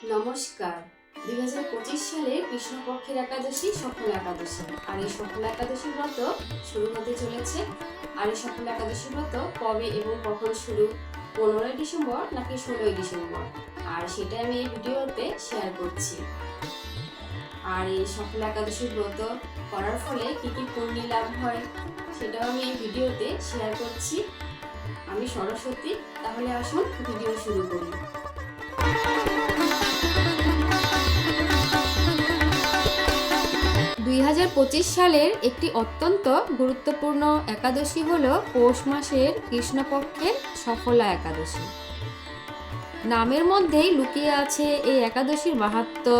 নমস্কার। 2025 সালের কৃষ্ণপক্ষের একাদশী সফল একাদশী। আর এই সফল একাদশী ব্রত শুরু হতে চলেছে। আর এই সফল একাদশী ব্রত কবে এবং কখন শুরু, 15ই ডিসেম্বর নাকি 16ই ডিসেম্বর, আর সেটা আমি এই ভিডিওতে শেয়ার করছি। আর এই সফল একাদশী ব্রত করার ফলে কি কি পুণ্য লাভ হয় সেটাও আমি এই ভিডিওতে শেয়ার করছি। আমি সরস্বতী। তাহলে আসুন ভিডিও শুরু করি। 2025 সালের একটি অত্যন্ত গুরুত্বপূর্ণ একাদশী হল পৌষ মাসের কৃষ্ণপক্ষের সফলা একাদশী। নামের মধ্যেই লুকিয়ে আছে এই একাদশীর মাহাত্ম্য,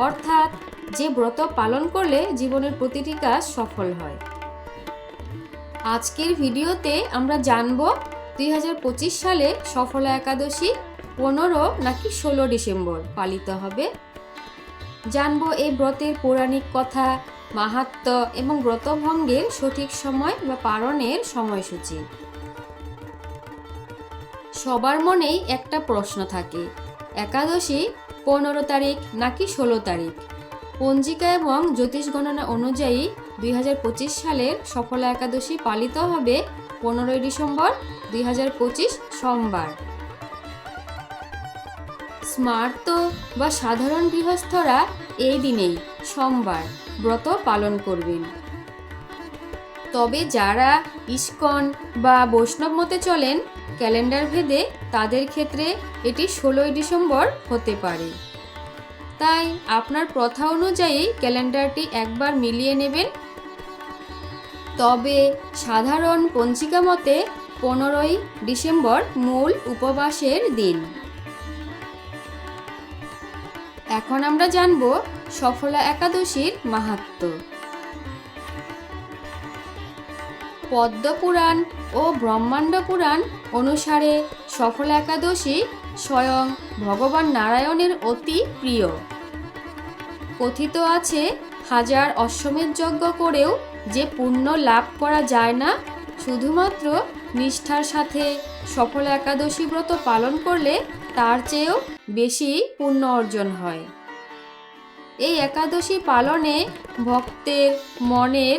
অর্থাৎ যে ব্রত পালন করলে জীবনের প্রতিটি কাজ সফল হয়। আজকের ভিডিওতে আমরা জানব 2025 সালে সফলা একাদশী 15 নাকি 16 ডিসেম্বর পালিত হবে। জানবো এই ব্রতের পৌরাণিক কথা, মাহাত্ম্য এবং ব্রতভঙ্গের সঠিক সময় বা পালনের সময়সূচি। সবার মনেই একটা প্রশ্ন থাকে, একাদশী 15 তারিখ নাকি 16 তারিখ? পঞ্জিকা এবং জ্যোতিষ গণনা অনুযায়ী 2025 সালের সফলা একাদশী পালিত হবে 15ই ডিসেম্বর 2025 সোমবার। স্মার্ত বা সাধারণ গৃহস্থরা এই দিনেই সোমবার ব্রত পালন করবেন। তবে যারা ইস্কন বা বৈষ্ণব মতে চলেন ক্যালেন্ডার ভেদে, তাদের ক্ষেত্রে এটি 16ই ডিসেম্বর হতে পারে। তাই আপনার প্রথা অনুযায়ী ক্যালেন্ডারটি একবার মিলিয়ে নেবেন। তবে সাধারণ পঞ্জিকা মতে 15ই ডিসেম্বর মূল উপবাসের দিন। এখন আমরা জানব সফলা একাদশীর মাহাত্ম্য। পদ্মপুরাণ ও ব্রহ্মাণ্ড পুরাণ অনুসারে সফলা একাদশী স্বয়ং ভগবান নারায়ণের অতি প্রিয়। কথিত আছে, হাজার অশ্বমেধ যজ্ঞ করেও যে পুণ্য লাভ করা যায় না, শুধুমাত্র নিষ্ঠার সাথে সফলা একাদশী ব্রত পালন করলে তার চেয়েও বেশি পুণ্য অর্জন হয়। এই একাদশী পালনে ভক্তের মনের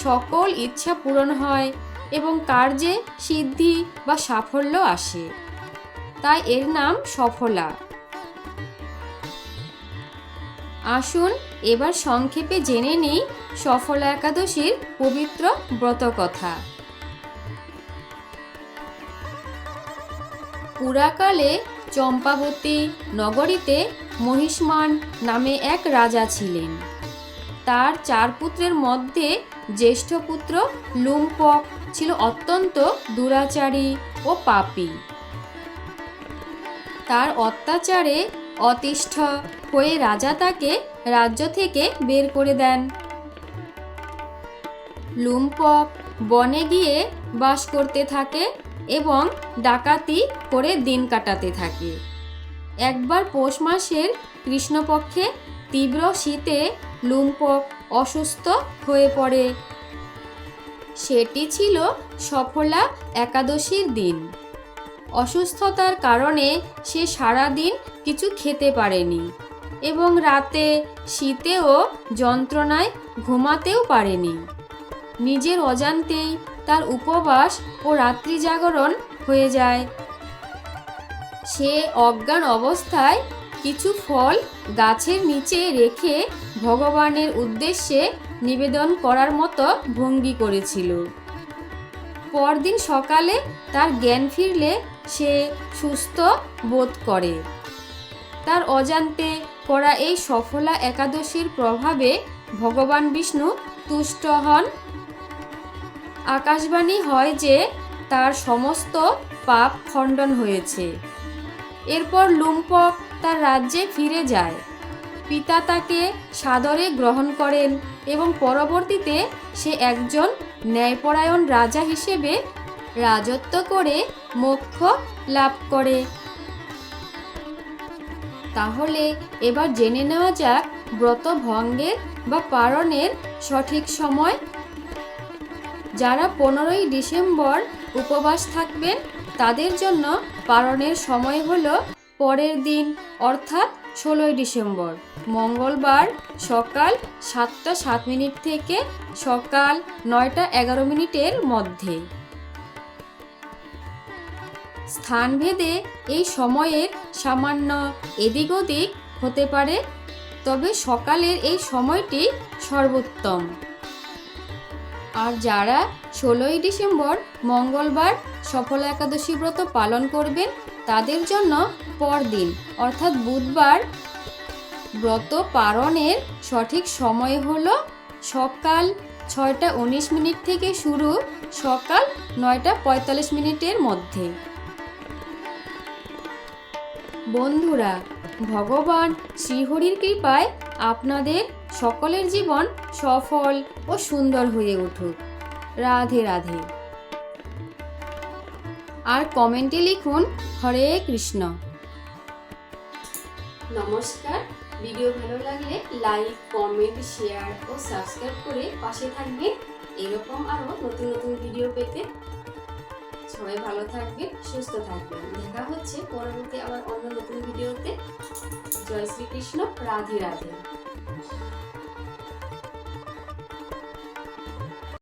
সকল ইচ্ছা পূরণ হয় এবং কার্যে সিদ্ধি বা সাফল্য আসে, তাই এর নাম সফলা। আসুন এবার সংক্ষেপে জেনে নিই সফলা একাদশীর পবিত্র ব্রতকথা। পুরাকালে চম্পাবতী নগরীতে মহিষ্মান নামে এক রাজা ছিলেন। তার 4 পুত্রের মধ্যে জ্যেষ্ঠ পুত্র লুম্পক ছিল অত্যন্ত দুরাচারী ও পাপী। তার অত্যাচারে অতিষ্ঠ হয়ে রাজা তাকে রাজ্য থেকে বের করে দেন। লুম্পক বনে গিয়ে বাস করতে থাকে এবং ডাকাতি করে দিন কাটাতে থাকে। একবার পৌষ মাসের কৃষ্ণপক্ষে তীব্র শীতে লুম্পক অসুস্থ হয়ে পড়ে। সেটি ছিল সফলা একাদশীর দিন। অসুস্থতার কারণে সে সারাদিন কিছু খেতে পারেনি এবং রাতে শীতে ও যন্ত্রণায় ঘুমাতেও পারেনি। নিজের অজান্তেই তার উপবাস ও রাত্রি জাগরণ হয়ে যায়। সে অজ্ঞান অবস্থায় কিছু ফল গাছের নিচে রেখে ভগবানের উদ্দেশ্যে নিবেদন করার মতো ভঙ্গি করেছিল। পরদিন সকালে তার জ্ঞান ফিরলে সে সুস্থ বোধ করে। তার অজান্তে করা এই সফলা একাদশীর প্রভাবে ভগবান বিষ্ণু তুষ্ট হন। আকাশবাণী হয় যে তার সমস্ত পাপ খণ্ডন হয়েছে। এরপর লুম্পক তার রাজ্যে ফিরে যায়। পিতা তাকে সাদরে গ্রহণ করেন এবং পরবর্তীতে সে একজন ন্যায়পরায়ণ রাজা হিসেবে রাজত্ব করে মোক্ষ লাভ করে। তাহলে এবার জেনে নেওয়া যাক ব্রত ভঙ্গের বা পালনের সঠিক সময়। যারা 15ই ডিসেম্বর উপবাস থাকবেন তাদের জন্য পালনের সময় হলো পরের দিন অর্থাৎ 16ই ডিসেম্বর মঙ্গলবার সকাল 7:07 থেকে সকাল 9:11 মধ্যে। স্থানভেদে এই সময়ের সামান্য এদিক ওদিক হতে পারে, তবে সকালের এই সময়টি সর্বোত্তম। আর যারা 16ই ডিসেম্বর মঙ্গলবার সফলা একাদশী ব্রত পালন করবেন তাদের জন্য পরদিন অর্থাৎ বুধবার ব্রত পালনের সঠিক সময় হলো সকাল 6:19 থেকে শুরু সকাল 9:45 মধ্যে। বন্ধুরা, ভগবান শ্রীহরির কৃপায় আপনাদের সকলের জীবন সফল ও সুন্দর হয়ে উঠুক। রাধে রাধে। আর কমেন্টে লিখুন হরে কৃষ্ণ। নমস্কার। ভিডিও ভালো লাগলে লাইক, কমেন্ট, শেয়ার ও সাবস্ক্রাইব করে পাশে থাকবেন এরকম আরও নতুন নতুন ভিডিও পেতে। সবাই ভালো থাকবেন, সুস্থ থাকবেন। দেখা হচ্ছে পরবর্তী আবার অন্য নতুন ভিডিওতে। জয় শ্রীকৃষ্ণ। রাধে রাধে।